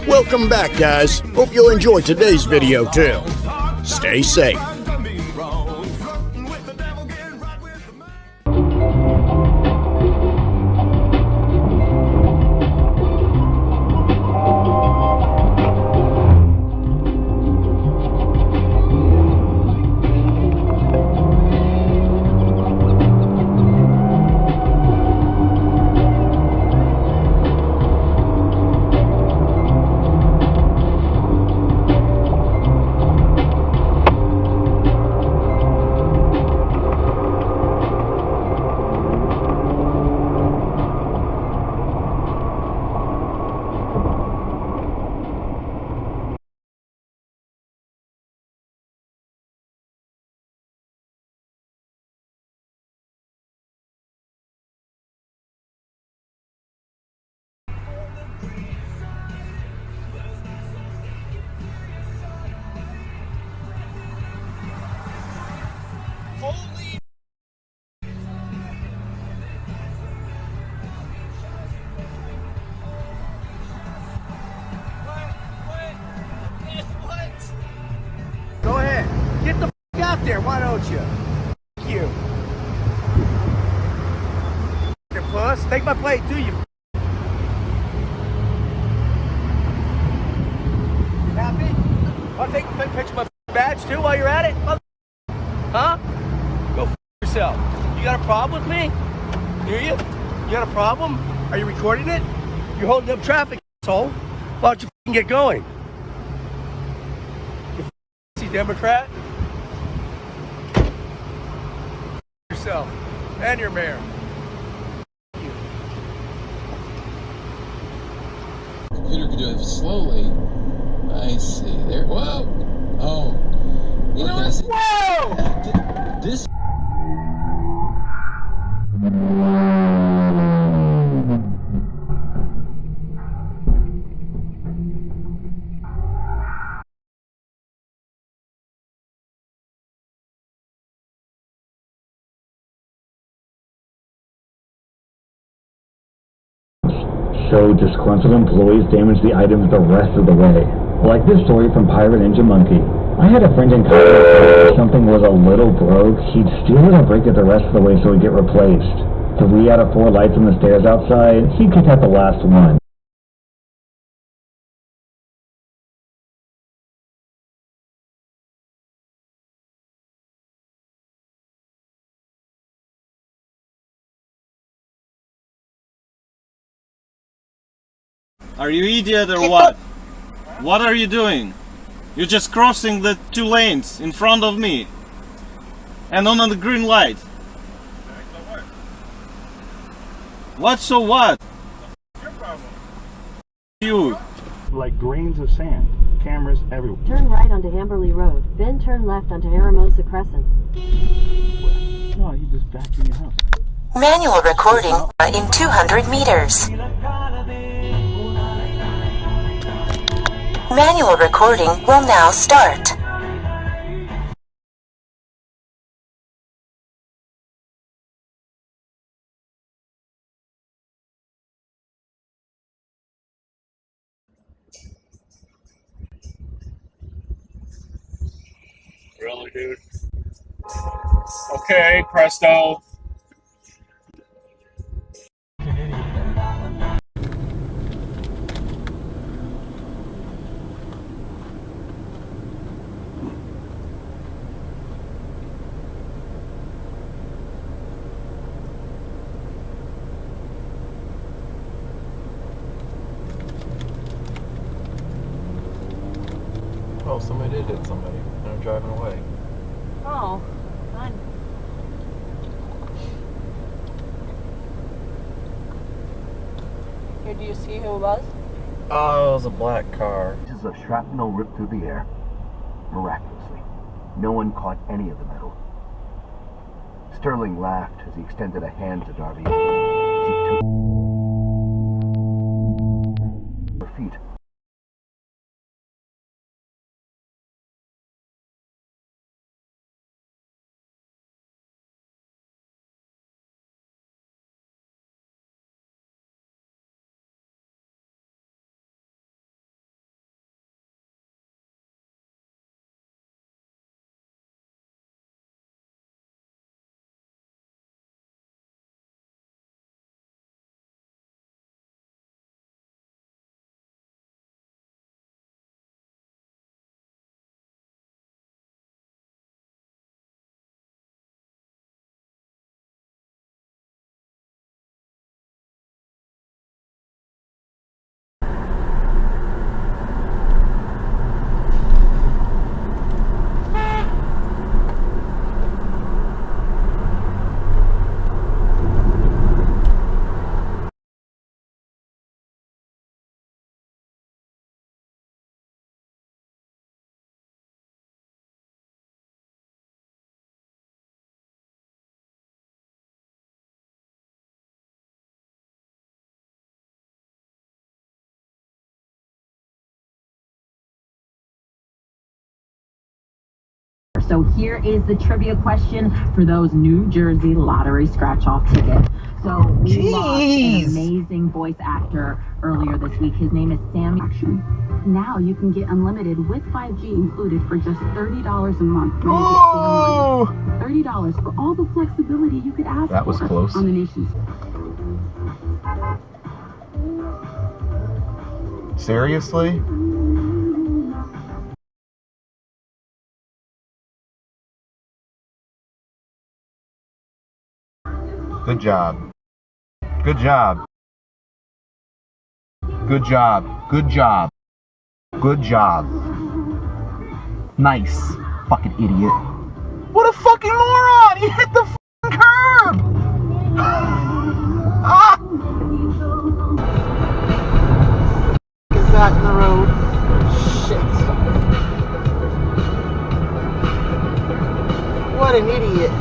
Welcome back, guys. Hope you'll enjoy today's video too. Stay safe. Go ahead. Get the f out there, why don't you? F you. Your puss. Take my plate too, you happy? Want to take a picture of my badge too while you're at it? Huh? Go f yourself. You got a problem with me? Hear you? You got a problem? Are you recording it? You're holding up traffic, asshole. Why don't you get going? Democrat, yourself and your mayor. Computer could do it slowly. I see. There. Whoa. Oh. You know what? Whoa! This. So disgruntled employees damage the items the rest of the way. Like this story from Pirate Ninja Monkey. I had a friend in college that if something was a little broke, he'd steal it and break it the rest of the way so it'd get replaced. 3 out of 4 lights on the stairs outside, he kicked out the last one. Are you idiot or what? What are you doing? You're just crossing the 2 lanes in front of me. And on the green light. What so what? Your problem. You. Like grains of sand. Cameras everywhere. Turn right onto Hamberley Road, then turn left onto Aramosa Crescent. No, you just back in your house. Manual recording in 200 meters. Manual recording will now start. Really, dude? Okay, presto. Oh, somebody did hit somebody. They're driving away. Oh, fun. Here, do you see who it was? Oh, it was a black car. Pieces of shrapnel ripped through the air. Miraculously, no one caught any of the metal. Sterling laughed as he extended a hand to Darby. She took her feet. So here is the trivia question for those New Jersey lottery scratch-off tickets. So we lost an amazing voice actor earlier this week. His name is Sam. Now you can get unlimited with 5G included for just $30 a month. Oh! $30 for all the flexibility you could ask for. That was close. On the nation's. Seriously? Good job. Good job. Good job. Good job. Good job. Nice. Fucking idiot. What a fucking moron! He hit the fucking curb! Ah! Get back in the road. Shit. What an idiot.